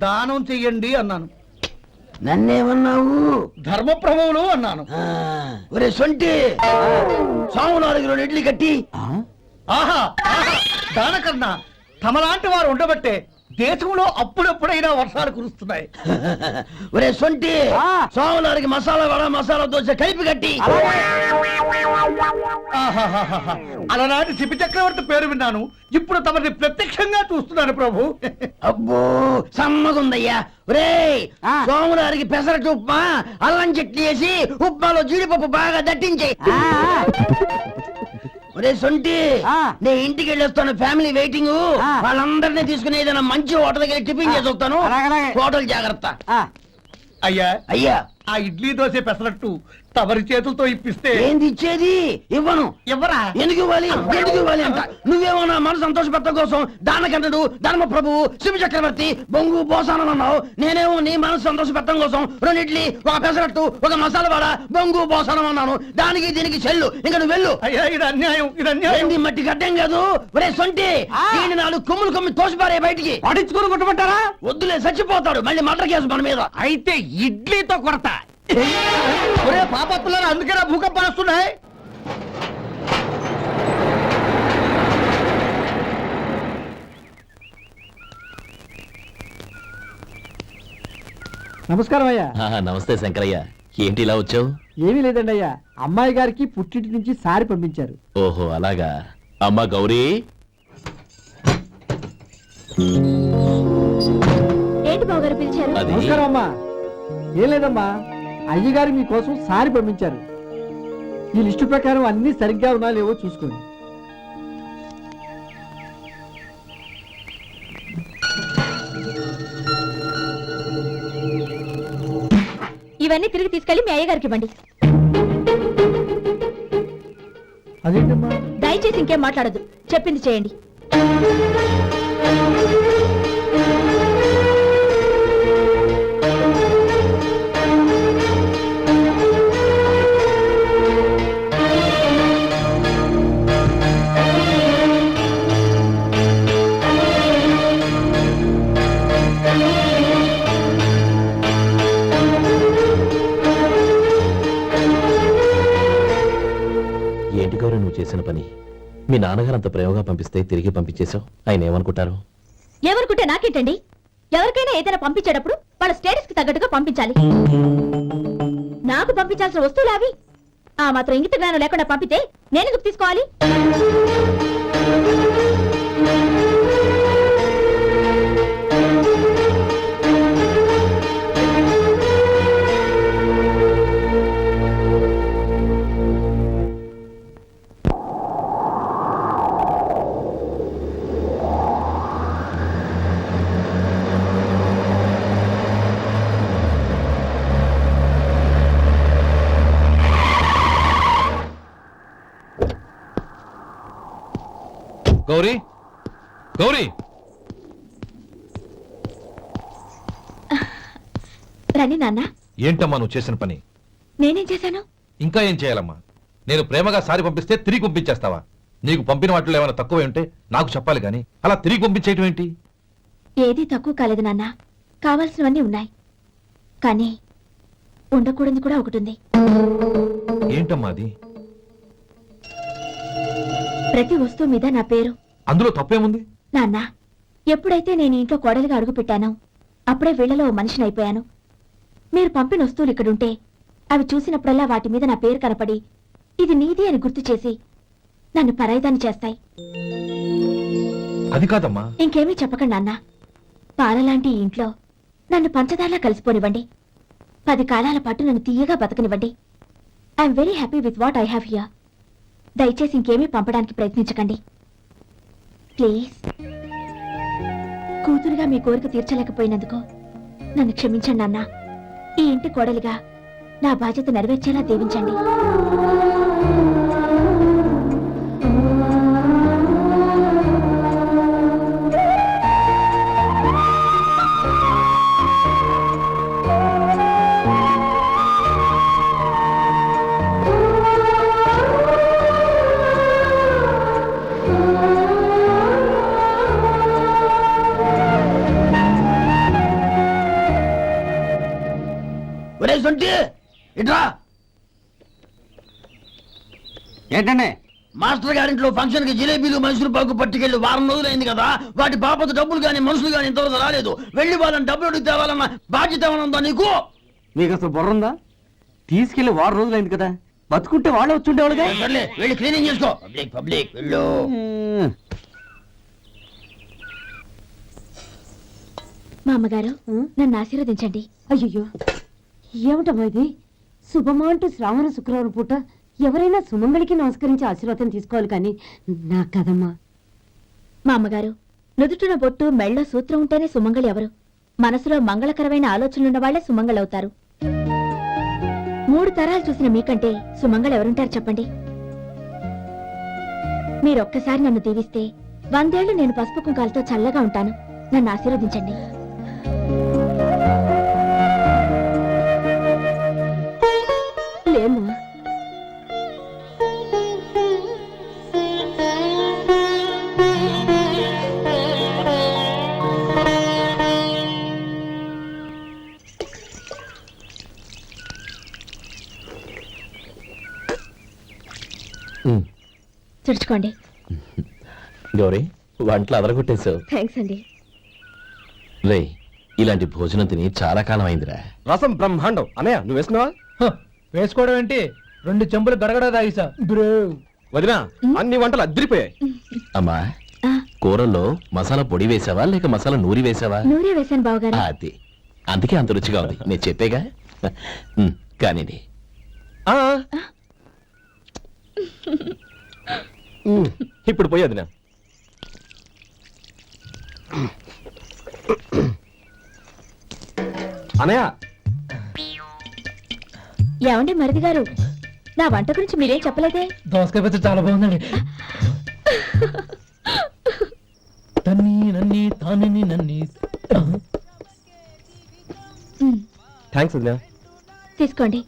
దానం చెయ్యండి అన్నాను. నన్నేమన్నావు? ధర్మప్రభువులు అన్నాను. ఒరే సొంటి, సాము 4 ఇడ్లీ కట్టి. ఆహా, దానకన్నా తమలాంటి వారు ఉండబట్టే దేశంలో అప్పుడెప్పుడైనా వర్షాలు కురుస్తున్నాయి. ఒరే సొంటి, సాము 4 మసాలా వడ మసాలా దోశ కలిపి కట్టి. అలనాటి శిపి చక్రవర్తి పేరు విన్నాను, ఇప్పుడు తమని ప్రత్యక్షంగా చూస్తున్నాను ప్రభు. అబ్బో సమ్మగుందయ్యా. ఒరే సోము 4 పెసరట్టు ఉప్మా, అల్లం చట్నీ వేసి ఉప్మాలో జీడిపప్పు బాగా దట్టించే. ఒరే సొంటి, నే ఇంటికి వెళ్ళొస్తాను, ఫ్యామిలీ వెయిటింగ్. వాళ్ళందరినీ తీసుకుని ఏదైనా మంచి హోటల్ దగ్గర టిఫిన్ చేసి వస్తాను. హోటల్ జాగ్రత్త. అయ్యా అయ్యా, ఆ ఇడ్లీ దోశ పెసరట్టు తమరి చేతులతో ఇప్పిస్తే. ఏంది ఇచ్చేది? ఇవ్వను. ఎవరా? ఎందుకు ఇవ్వాలి? ఎందుకు ఇవ్వాలి అంట? నువ్వేమో నా మనసు సంతోషపెట్టడం కోసం దానకంటుడు, ధర్మ ప్రభువు, శివ చక్రవర్తి, బొంగు బోసానం అన్నావు. నేనేమో నీ మనసు సంతోషపెట్టడం కోసం 2 ఇడ్లీ, 1 పెసరట్టు, 1 మసాలా వడ, బొంగు బోసానం అన్నాను. దానికి దీనికి చెల్లు. ఇంకా నువ్వు వెళ్ళు. అయ్యా ఇది అన్యాయం, ఇది అన్యాయం. ఏంది మట్టి గడ్డం కాదు. ఒరే సొంటి, దీన్ని 4 కొమ్ములు కొమ్మి తోసిపారే బయటికి. పడించుకుని కొట్టమంటారా? వద్దులే, చచ్చిపోతాడు. మళ్ళీ మర్డర్ కేసు మన మీద. అయితే ఇడ్లీతో కొడతా. ఒరే పాపత్తులారా, అందుకేనా భూకంపాలు వస్తున్నాయి? నమస్కారం అయ్యా. నమస్తే శంకరయ్య, ఏంటి ఇలా వచ్చావు? ఏమీ లేదండి అయ్యా, అమ్మాయి గారికి పుట్టింటి నుంచి సారి పంపించారు. ఓహో అలాగా. అమ్మా గౌరీ. ఏంటి బావగారు పిలిచారు? నమస్కారం అమ్మా. ఏం లేదమ్మా, అయ్యగారు మీకోసం సారి పంపించారు. ఈ లిస్టు ప్రకారం అన్ని సరిగ్గా ఉన్నా లేవో చూసుకోండి. ఇవన్నీ తిరిగి తీసుకెళ్లి మీ అయ్యగారికి ఇవ్వండి. అదేంటమ్మా? దయచేసి ఇంకేం మాట్లాడదు, చెప్పింది చేయండి. ఏంటి గౌరీ నువ్వు చేసిన పని? మీ నాన్నగారు అంత ప్రేమగా పంపిస్తే తిరిగి పంపించేశావు. ఆయన ఏమనుకుంటారు? ఎవరుకుంటే నాకేంటండి? ఎవరికైనా ఏదైనా పంపించేటప్పుడు వాళ్ళ స్టేటస్ కి తగ్గట్టుగా పంపించాలి. నాకు పంపించాల్సిన వస్తువులు అవి. ఆ మాత్రం ఇంగిత జ్ఞానం లేకుండా పంపితే నేనెందుకు తీసుకోవాలి? గౌరీ, గౌరీ, రండి నాన్న. ఏంటమ్మా నువ్వు చేసిన పని? నేనేం చేశాను? ఇంకా ఏం చేయాలమ్మా? నేను ప్రేమగా సారి పంపిస్తే తిరిగి పంపించేస్తావా? నీకు పంపిన వాటిలో ఏమైనా తక్కువ ఉంటే నాకు చెప్పాలి గాని అలా తిరిగి పంపించేయటం ఏంటి? ఏదీ తక్కువ కాలేదు నాన్న, కావాల్సినవన్నీ ఉన్నాయి. కానీ ఉండకూడదు కూడా ఒకటి ఉంది. ఏంటమ్మా అది? ప్రతి వస్తువు మీద నా పేరు. అందులో తప్పేముంది? నాన్న, ఎప్పుడైతే నేను ఇంట్లో కోడలిగా అడుగు పెట్టానో అప్పుడే వీళ్లలో మనిషిని అయిపోయాను. మీరు పంపిన వస్తువులు ఇక్కడుంటే అవి చూసినప్పుడల్లా వాటి మీద నా పేరు కనపడి ఇది నీది అని గుర్తు చేసి నన్ను పరాయిదాన్ని చేస్తాయి. అది కాదమ్మా. ఇంకేమీ చెప్పకండి నాన్న. పాలలాంటి ఈ ఇంట్లో నన్ను పంచదారలా కలిసిపోనివ్వండి. 10 కాలాల పాటు నన్ను తీయగా బతకనివ్వండి. I'm very happy with what I have here. దయచేసి ఇంకేమీ పంపడానికి ప్రయత్నించకండి ప్లీజ్. కూతురుగా మీ కోరిక తీర్చలేకపోయినందుకు నన్ను క్షమించండి నాన్న. ఈ ఇంటి కోడలిగా నా బాధ్యత నెరవేర్చేలా దీవించండి. ఒరే సొంటి ఇట్రా. ఏంటండి? మాస్టర్ గారింట్లో ఫంక్షన్ కి జిలేబీలు మైసూరు పాకు పట్టుకెళ్ళి వారం రోజులైంది కదా, వాటి బాపత డబ్బులు కానీ మనుషులు కానీ ఇంతవరకు రాలేదు. వెళ్ళి వాళ్ళని డబ్బులు అడిగి తేవాలన్న బాధ్యత ఏమైనా ఉందా నీకు? మీకు అసలు బుర్ర ఉందా? తీసుకెళ్లి 6 రోజులైంది కదా, బతుకుంటే వాళ్ళే వచ్చుండేవాళ్ళుగా. సర్లే వెళ్ళి క్లీనింగ్ చేసుకో. పబ్లిక్ పబ్లిక్ వెళ్ళు. మా అమ్మగారు నన్ను ఆశీర్వదించండి. అయ్యో ఏమిటమ్మా ఇది? శుభమా అంటూ శ్రావణ శుక్రవారం పూట ఎవరైనా సుమంగళికి నమస్కరించి ఆశీర్వాదం తీసుకోవాలి కానీ నా కదమ్మా. మా అమ్మగారు నుదుటిన బొట్టు మెళ్ళో సూత్రం ఉంటేనే సుమంగళి ఎవరు? మనసులో మంగళకరమైన ఆలోచనలున్న వాళ్లే సుమంగళవుతారు. 3 తరాలు చూసిన మీకంటే సుమంగళ ఎవరుంటారు చెప్పండి? మీరొక్కసారి నన్ను దీవిస్తే 100 ఏళ్లు నేను పసుపు కుంకాలతో చల్లగా ఉంటాను. నన్ను ఆశీర్వదించండి. లేమ్మా, తుడుచుకోండి. గౌరీ వంటలు అదరగొట్టేశావు. థ్యాంక్స్ అండి. రే ఇలాంటి భోజనం తిని చాలా కాలం అయిందిరా. రసం బ్రహ్మాండం. అన్నయ్య నువ్వు వేసుకున్నావా? వేసుకోవడం ఏంటి, 2 చెంబులు గడగడ తాగిసా. వదినా అన్ని వంటలు అద్దరిపోయాయి. అమ్మా ఆ, కూరల్లో మసాలా పొడి వేసావా లేక మసాలా నూరి వేసావా? నూరే వేశాను బావగారు. అది అందుకే అంత రుచిగా ఉంది. నేను చెప్పేగా. కానివ్వండి. ఇప్పుడు పోయి వదినా. అన్నయ్య ఏమండి మరిది గారు, నా వంట గురించి మీరేం చెప్పలేదే? దోసకాయ పచ్చడి చాలా బాగుందండి. తన్ని నన్ని తాని నన్ని. థ్యాంక్స్ వదినా. తీసుకోండి.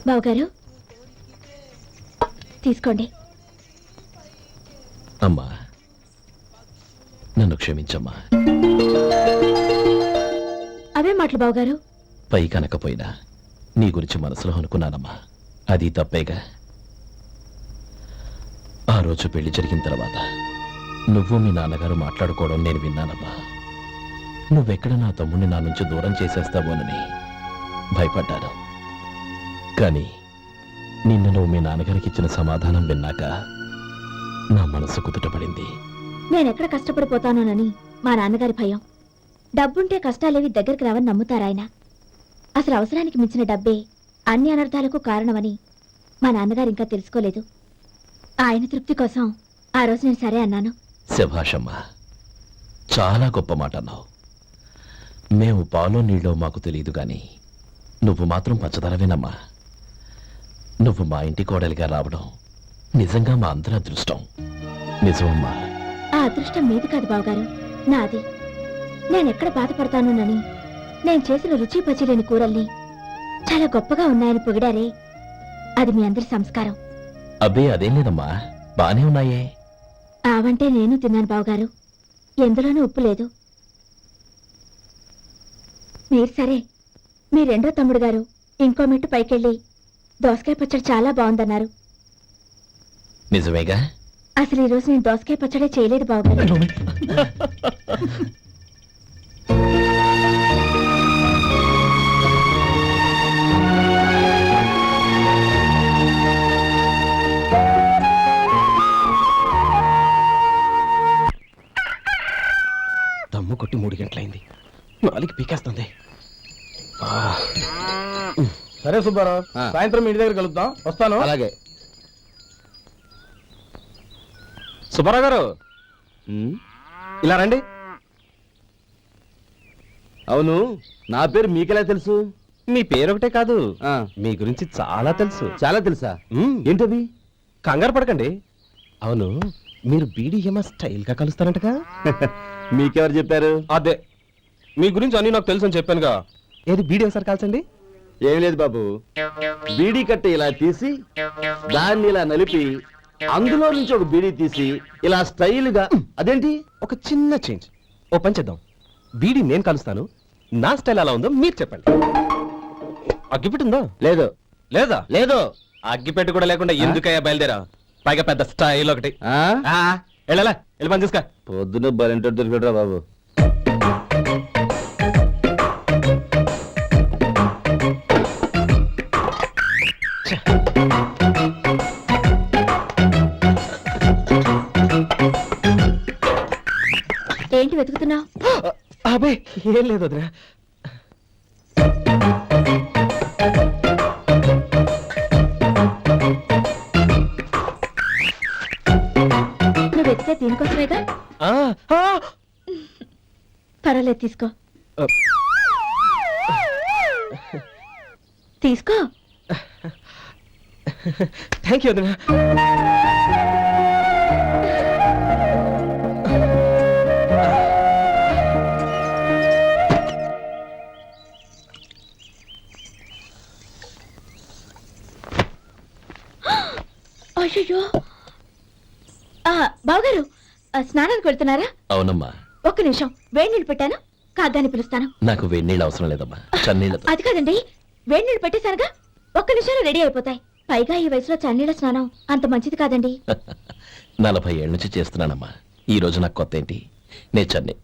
బావగారు తీసుకోండి. అమ్మా నన్ను క్షమించమ్మా. అవే మాటలు బావగారు. పై కనకపోయినా నీ గురించి మనసులో అనుకున్నానమ్మా. అది తప్పేగా. ఆ రోజు పెళ్లి జరిగిన తర్వాత నువ్వు మీ నాన్నగారు మాట్లాడుకోవడం నేను విన్నానమ్మా. నువ్వెక్కడ నా తమ్ముడిని నా నుంచి దూరం చేసేస్తావోనని భయపడ్డాను. కానీ నిన్న నువ్వు మీ నాన్నగారికి ఇచ్చిన సమాధానం విన్నాక నా మనసు కుదుటపడింది. నేనెక్కడ కష్టపడిపోతానోనని మా నాన్నగారి భయం. డబ్బుంటే కష్టాలేవి దగ్గరికి రావని నమ్ముతారాయన. అసలు అవసరానికి మించిన డబ్బే అన్ని అనర్థాలకు కారణమని మా నాన్నగారు ఇంకా తెలుసుకోలేదు. ఆయన తృప్తి కోసం ఆ రోజు నేను సరే అన్నాను. శభాషమ్మా, చాలా గొప్ప మాట అన్నావు. మేము పాలో నీళ్ళో మాకు తెలియదు గాని నువ్వు మాత్రం పంచదారవేనమ్మా. నువ్వు మా ఇంటి కోడలిగా రావడం నిజంగా మా అందరి అదృష్టం. నిజమమ్మా. ఆ అదృష్టం మీది కాదు బావగారు, నాది. నేనెక్కడ బాధపడతానోనని నేను చేసిన రుచి పచిలేని కూరల్ని చాలా గొప్పగా ఉన్నాయని పొగిడారే, అది మీ అందరి సంస్కారం. అబ్బే అదేం లేదమ్మా, బానే ఉన్నాయే. ఆవంటే నేను తిన్నాను బావగారు, ఎందులోనూ ఉప్పు లేదు. మీరు సరే, మీ రెండో తమ్ముడు గారు ఇంకో మెట్టు పైకెళ్ళి దోసకాయ పచ్చడి చాలా బాగుందన్నారు. నిజమేగా? అసలు ఈ రోజు నేను దోసకాయ పచ్చడే చేయలేదు బావగారు. దమ్ము కొట్టి 3 గంటలైంది. 4 పీకేస్తుంది. సరే సుబ్బారావు, సాయంత్రం ఇంటి దగ్గర కలుద్దాం. వస్తాను. అలాగే. సుబ్బారావు గారు ఇలా రండి. అవును, నా పేరు మీకెలా తెలుసు? మీ పేరు ఒకటే కాదు, మీ గురించి చాలా తెలుసు. చాలా తెలుసా? ఏంటది? కంగారు పడకండి. అవును, మీరు బీడీఎంఆ స్టైల్ గా కలుస్తారంటగా? మీకెవరు చెప్పారు? అదే, మీ గురించి అన్ని నాకు తెలుసు అని చెప్పానుగా. ఏది బీడీ ఒకసారి కాల్చండి. ఏం లేదు బాబు, బీడీ కట్ట ఇలా తీసి దాన్ని ఇలా నలిపి అందులో నుంచి ఒక బీడీ తీసి ఇలా స్టైల్గా, అదేంటి ఒక చిన్న చేంజ్. ఓ పని చేద్దాం, బీడీ నేను కలుస్తాను, నా స్టైల్ ఎలా ఉందో మీరు చెప్పండి. అగ్గిపెట్టుందా? లేదు లేదా? లేదు. అగ్గిపెట్టు కూడా లేకుండా ఎందుకయ్యా బయలుదేరా? పైగా పెద్ద స్టైల్ ఒకటి. ఆ? వెళ్ళాలా, వెళ్ళి పని చూసుకో. పొద్దున బలింటో దొరికడరా బాబు. ఏంటి వెతుకుతున్నావు? అబే ఏం లేదు వదినా. నువ్వు వెతికే దీనికోసమేగా. ఆ, ఆ. పర్వాలేదు, తీసుకో. తీసుకో. థ్యాంక్ యూ వదినా. అయ్యో, బావగారు స్నానానికి వెళ్తున్నారా? అవునమ్మా, ఒక్క నిమిషం, వేడి నీళ్ళు పెట్టాను, కాగ్గాని పిలుస్తాను. నాకు వేడినీళ్ళు అవసరం లేదమ్మా, చన్నీళ్ళతో. అది కాదండి, వేడి నీళ్ళు పెట్టేశారుగా, ఒక్క నిమిషంలో రెడీ అయిపోతాయి. పైగా ఈ వయసులో చన్నీళ్ళ స్నానం అంత మంచిది కాదండి. 40 ఏళ్ళ నుంచి చేస్తున్నానమ్మా, ఈ రోజు నాకు కొత్త ఏంటి? నే చన్నీ.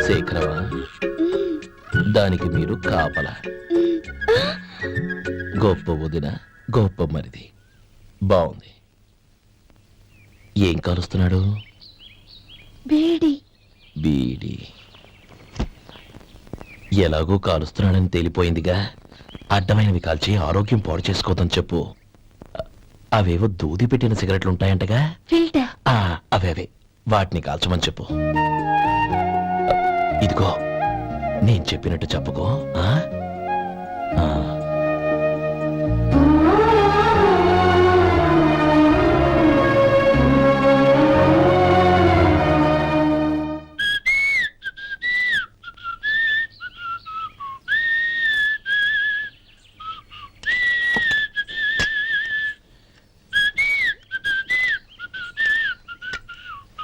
శేఖరవా, దానికి మీరు కాపలా. గొప్ప వదిన, గొప్ప మరిది. బాగుంది. ఏం కాలుస్తున్నాడు? వేడి. బీడి. ఎలాగో కాలుస్తున్నాడని తేలిపోయిందిగా, అడ్డమైనవి కాల్చి ఆరోగ్యం పాడు చేసుకోదని చెప్పు. అవేవో దూది పెట్టిన సిగరెట్లు ఉంటాయంటగా, ఫిల్టర్. అవే వాటిని కాల్చమని చెప్పు. ఇదిగో, నేను చెప్పినట్టు చెప్పుకో.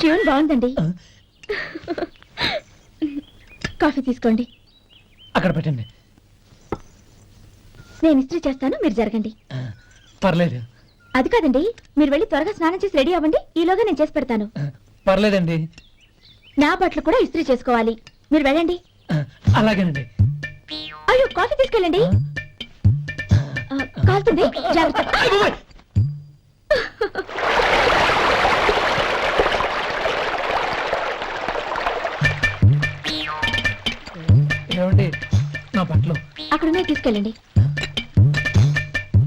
ట్యూన్ బాగుందండి. కాఫీ తీసుకోండి. అక్కడ పెట్టండి. నేను ఇస్త్రీ చేస్తాను, మీరు జరగండి. పర్లేదు. అది కాదండి, మీరు వెళ్ళి త్వరగా స్నానం చేసి రెడీ అవ్వండి, ఈలోగా నేను చేసి పెడతాను. పర్లేదండి. నా బట్టలు కూడా ఇస్త్రీ చేసుకోవాలి, మీరు వెళ్ళండి. అలాగేనండి. అయ్యో, కాఫీ తీసుకెళ్ళండి. కాలుతుంది, జాగ్రత్త. ఏమండి, నా బట్టలు అక్కడున్నాయి, తీసుకెళ్ళండి.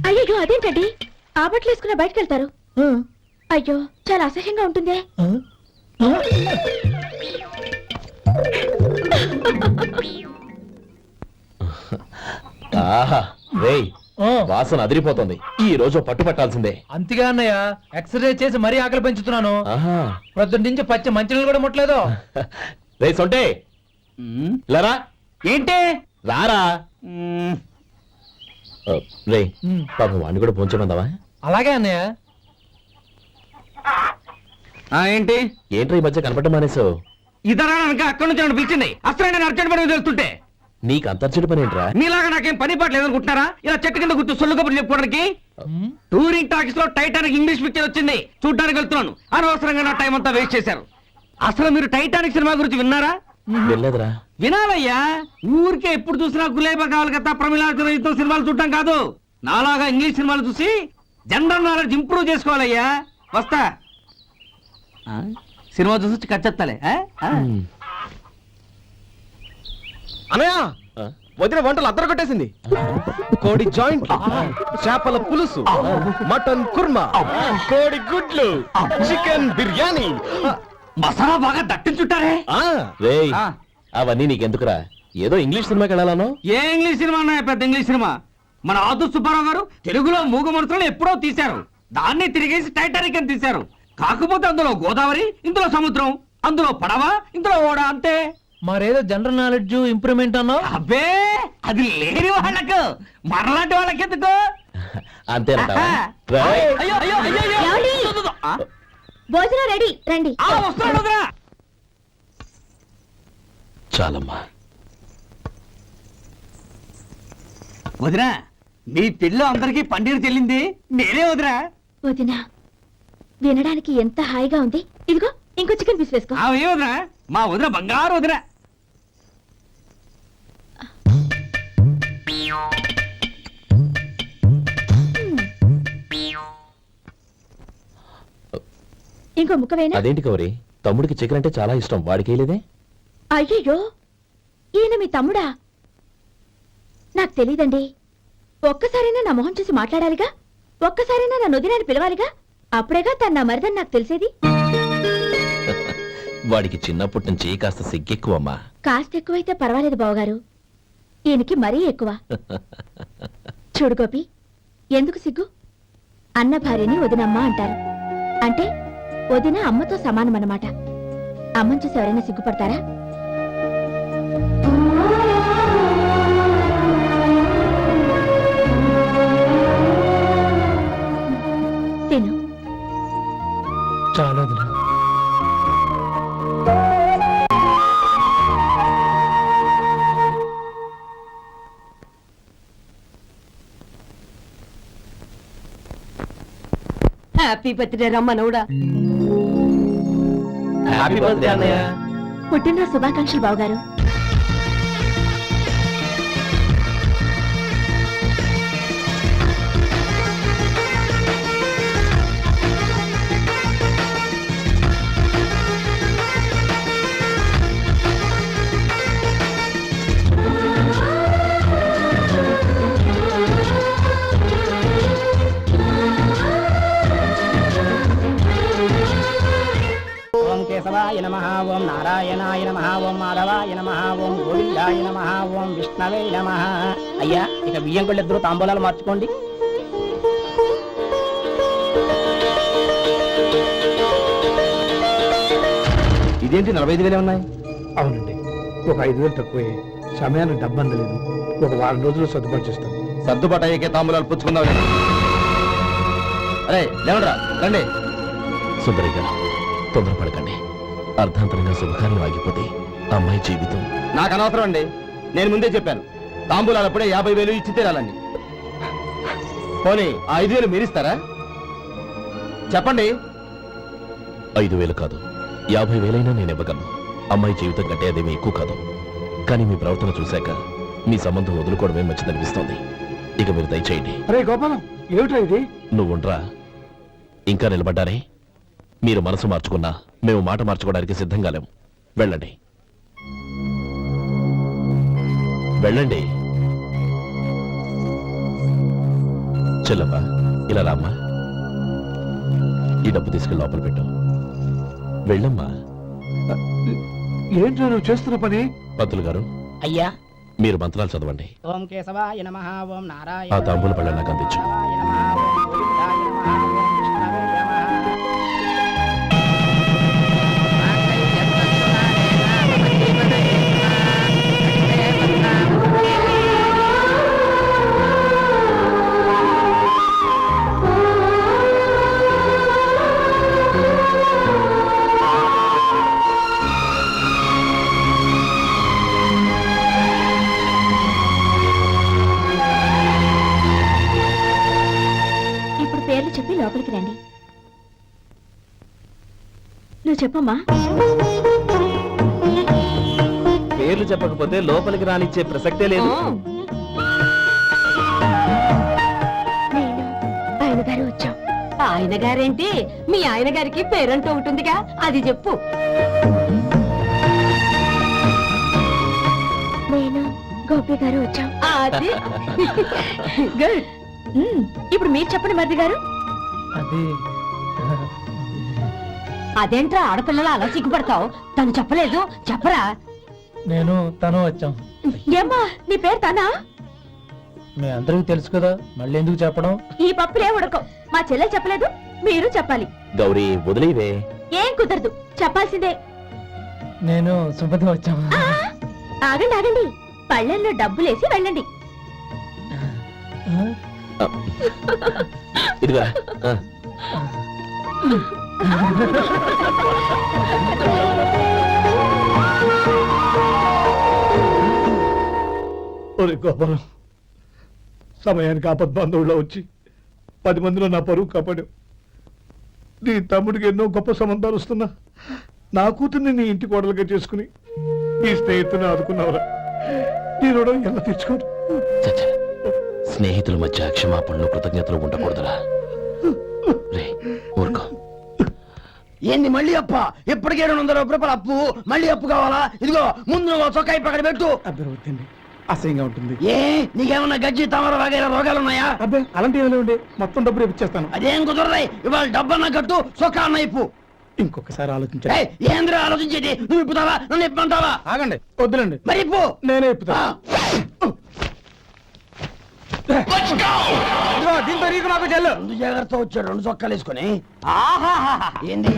అయ్యో, అదేంటండి, ఆ బట్టలు వేసుకున్న బయటకు వెళ్తారు? అయ్యో, చాలా అసహ్యంగా ఉంటుందే. ఆహా, రేయ్, వాసన అదిరిపోతుంది. ఈ రోజు పట్టు పట్టాల్సిందే. అంతగా అన్నయ్య, ఎక్సర్సైజ్ చేసి మరీ ఆకలి పెంచుతున్నాను. ఆహా. ప్రొద్దున నుంచి పచ్చి మంచినీళ్ళు కూడా ముట్టలేదు. రే సొంటే, లరా, ఏంటి? రారా. రే, పాపం వాడిని కూడా పోంచమందావా? అలాగే అన్నయ్య. ఏంటి? ఏంట్రా ఈ మధ్య కనపడటం మానేసావు? ఇదరా అనక అక్కడి నుంచి నన్ను పిలిచింది. అసలు నేను అర్జెంట్ పని తెలుస్తుంటే నీకు అంతర్చడి పని ఏంట్రా? మీలాగా నాకేం పని పాట లేదనుకుంటున్నారా? ఇలా చెట్టు కింద గుర్తు సొల్లు కబుర్లు చెప్పుకోవడానికి. టూరింగ్ టాకీస్ లో టైటానిక్ ఇంగ్లీష్ పిక్చర్ వచ్చింది, చూడ్డానికి వెళ్తున్నాను. అనవసరంగా నా టైం అంతా వేస్ట్ చేశారు. అసలు మీరు టైటానిక్ సినిమా గురించి విన్నారా? వెళ్ళలేదురా. వినాలయ్యా, ఊరికే ఎప్పుడు చూసినా గులేబా కావాలి కదా, ప్రమిళాతో సినిమాలు చూడటం కాదు. నాలాగా ఇంగ్లీష్ సినిమాలు చూసి జనరల్ నాలెడ్జ్ ఇంప్రూవ్ చేసుకోవాలయ్యా. వస్తా. సినిమా చూసి కచ్చెత్తాలే. అనయ్య, వదిన వంటలు అద్దరు కొట్టేసింది. కోడి జాయింట్, చేపల పులుసు, మటన్ కుర్మా, కోడి గుడ్లు, చికెన్ బిర్యానీ, మసాలా బాగా దట్టించుంటారే. రేయ్, అవన్నీ నీకెందుకురా? ఏదో ఇంగ్లీష్ సినిమాకి వెళ్ళాలను. ఏ ఇంగ్లీష్ సినిమా అన్నా, పెద్ద ఇంగ్లీష్ సినిమా. మన ఆదు సుబ్బారావు గారు తెలుగులో మూగ మనుషులను ఎప్పుడో తీశారు, దాన్ని తిరిగేసి టైటానిక్ అని తీశారు. కాకపోతే అందులో గోదావరి, ఇందులో సముద్రం, అందులో పడవ, ఇందులో ఓడ అంతే. మరేదో జనరల్ నాలెడ్జ్ ఇంప్రూవ్మెంట్ అన్నావు. అబ్బే అది లేని వాళ్ళకు మరలాంటి వాళ్ళకి ఎందుకు? అంతేనంటావా? ఆహా. రేయ్. అయ్యో అయ్యో అయ్యో అయ్యో. ఏమండి? ఆ? భోజనం రెడీ రండి. ఆ, వస్తున్నాడు వదరా. చాలమ్మా. వదినా మీ పెళ్ళి అందరికి పన్నీరు చెల్లింది నేనే వదినా. వదినా వినడానికి ఎంత హాయిగా ఉంది. ఇదిగో ఇంకో చికెన్ పీస్ వేసుకో. ఏ వదినా? మా వదిన బంగారు వదినా. ఇంకో ముక్క వేనా? అదేంటి గౌరీ, తమ్ముడికి చికెన్ అంటే చాలా ఇష్టం, వాడికి లేదే? అయ్యయ్యో ఈయన మీ తమ్ముడా? నాకు తెలీదండి. ఒక్కసారైనా నా మొహం చూసి మాట్లాడాలిగా, ఒక్కసారైనా నా నొదినాన్ని పిలవాలిగా, అప్పుడేగా తన నా మరిదని నాకు తెలిసేది. వాడికి చిన్నప్పటి నుంచి కాస్త సిగ్గెక్కువమ్మా. కాస్త ఎక్కువైతే పర్వాలేదు బావగారు, ఈయనకి మరీ ఎక్కువ. చూడు గోపి, ఎందుకు సిగ్గు? అన్న భార్యని వదినమ్మ అంటారు. అంటే వదిన అమ్మతో సమానమన్నమాట. అమ్మని చూసి ఎవరైనా సిగ్గుపడతారా? తిను. చాలా హ్యాపీ బర్త్డే రమ్మనవుడా. హ్యాపీ బర్త్డే అన్నయ్య. పుట్టినరోజు శుభాకాంక్షలు బావగారు. ఓం కేశవాయ నమః, ఓం నారాయణాయ నమః, ఓం మాధవాయ నమః, ఓం గోవిందాయ నమః, ఓం విష్ణవే నమః. అయ్యా ఇక బియ్యం కొళ్ళిద్దరూ తాంబూలాలు మార్చుకోండి. ఇదేంటి 45,000 ఉన్నాయి? అవునండి, ఒక 5,000 తక్కువే. సమయానికి డబ్బు అందలేదు. ఒక వారం రోజులు సర్దుబాటు చేస్తాను. సర్దుబాటు అయ్యాకే తాంబూలాలు పుచ్చుకుందాం. అరే లేవరా రండి. సుందరి గారు, తొందరపడకండి. అర్ధాంతరంగా శుభకార్యం ఆగిపోతే అమ్మాయి జీవితం. నాకు అనవసరం అండి, నేను ముందే చెప్పాను. తాంబూలాలు అప్పుడే 50,000 ఇచ్చి తీరాలండి. పోనీ ఆ 5,000 మీరిస్తారా? చెప్పండి. 5,000 కాదు, 50,000 నేను ఇవ్వగలను. అమ్మాయి జీవితం కంటే అదేమీ ఎక్కువ కాదు. కానీ మీ ప్రవర్తన చూశాక మీ సంబంధం వదులుకోవడమే మంచిదనిపిస్తోంది. ఇక మీరు దయచేయండి. అరే గోపాలం, ఏమిటా ఇది? నువ్వుండ్రా. ఇంకా నిలబడ్డారే? మీరు మనసు మార్చుకున్నా మేము మాట మార్చుకోవడానికి సిద్ధంగా లేము. వెళ్ళండి వెళ్ళండి. చెల్లమ్మా ఇలా రామ్మా. ఈ డబ్బు తీసుకెళ్ళి లోపల పెట్టు. వెళ్ళమ్మా. ఏంటో నువ్వు చేస్తున్న పని? పంతులు గారు, అయ్యా మీరు మంత్రాలు చదవండి. ఓం కేశవాయ నమః, ఓం నారాయణ ఆ తాంబూల పళ్ళ నాకు అందించు. ఇప్పుడు పేర్లు చెప్పి లోపలికి రండి. నువ్వు చెప్పమ్మా. పేర్లు చెప్పకపోతే లోపలికి రానిచ్చే ప్రసక్తే లేదు. నేను ఆయన గారు వచ్చాం. ఆయన గారేంటి, మీ ఆయన గారికి పేరంటూ ఉంటుందిగా, అది చెప్పు. నేను గోపి గారు వచ్చాం. అది గుడ్. ఇప్పుడు మీరు చెప్పండి మరిది గారు. అదేంట్రా ఆడపిల్లలు అలా సిగ్గుపడతావు? తను చెప్పలేదు, చెప్పరా. నేను తను వచ్చాం. ఏమ్మా నీ పేరు తనా? మీ అందరికీ తెలుసు కదా, మళ్ళీ ఎందుకు చెప్పడం? ఈ పప్పులే ఉడకం. మా చెల్లెలు చెప్పలేదు, మీరు చెప్పాలి. గౌరీ వదిలేవే. ఏం కుదరదు, చెప్పాల్సిందే. నేను సుమతి వచ్చాము. ఆ, ఆగండి ఆగండి, పళ్ళెల్లో డబ్బులేసి వెళ్ళండి. ఇదిగా ఒరే గోపాలం, సమయానికి ఆపద్బంధువుల్లో వచ్చి 10 మందిలో నా పరువు కాపాడు. నీ తమ్ముడికి ఎన్నో గొప్ప సంబంధాలు వస్తున్నా నా కూతుర్ని నీ ఇంటి కోడలుగా చేసుకుని నీ స్నేహితుని ఆదుకున్నావురా. నీ రుణం ఎలా తెచ్చుకోరు? చచ్చ, స్నేహితుల మధ్య క్షమాపణలు కృతజ్ఞతలు ఉండకూడదురా. రే ఊరుకో. ఏంది మళ్ళీ అప్ప? ఇప్పటికే 200 రూపాయల అప్పు, మళ్ళీ అప్పు కావాలా? ఇదిగో ముందు నువ్వు చొక్కాయి పక్కన పెట్టు. అర్థమవుతుంది, అసహ్యంగా ఉంటుంది. ఏ నీకేమన్నా గజ్జి తమర వగైరా రోగాలు ఉన్నాయా? అబ్బే అలాంటి ఏమైనా ఉండే, మొత్తం డబ్బు రేపు ఇచ్చేస్తాను. అదేం కుదరరాయి. ఇవాళ డబ్బన్నా కట్టు, చొక్కా అన్న ఇప్పు. ఇంకొకసారి ఆలోచించండి. ఏయ్, ఏంద్రా ఆలోచించేది? నువ్వు ఇప్పుతావా, నన్ను ఇప్పమంటావా? ఆగండి, వద్దులండి, మరి ఇప్పు. నేనే ఇప్పుతా. దీంతో నీకు నాకు చెల్లు. ముందు జాగ్రత్త వచ్చాడు 2 చొక్కాలు వేసుకొని. ఏంది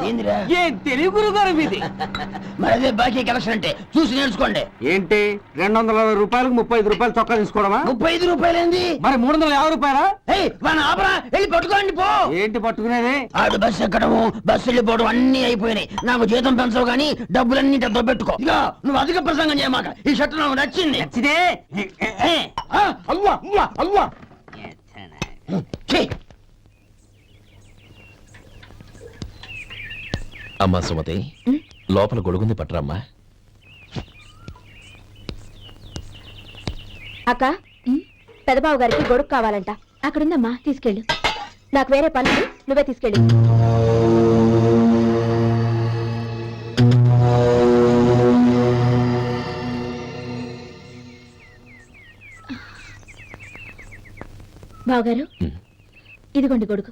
ఏందిరా? ఏ తెలుగు గురుగారు మీది? మరి అదే బాకీ కలెక్షన్ అంటే చూసి నేర్చుకోండి. ఏంటి 220 రూపాయలకు 35 రూపాయలు చొక్కా తీసుకోవడమా? 35 రూపాయలు ఏంది? మరి 350 రూపాయలా? ఏయ్ వాడిని ఆపరా, వెళ్ళి పట్టుకోండి పో. ఏంటి పట్టుకునేది? ఆడు బస్సు ఎక్కడము, బస్సు వెళ్ళిపోవడం అన్ని అయిపోయినాయి. నాకు జీతం పెంచవు గానీ డబ్బులన్నీ డబ్బు పెట్టుకో. ఇక నువ్వు అధిక ప్రసంగం చేయమాక. ఈ షర్ట్ నాకు నచ్చింది. నచ్చితే అల్వా అల్వా అల్వా. ఛీ! అమ్మా సుమతి, లోపల గొడుగుంది పట్టరమ్మా. అక్క, పెదబాబు గారికి గొడుగు కావాలంట. అక్కడుందమ్మా, తీసుకెళ్ళు. నాకు వేరే పనులు, నువ్వే తీసుకెళ్ళు. బావగారు, ఇదిగోండి గొడుగు.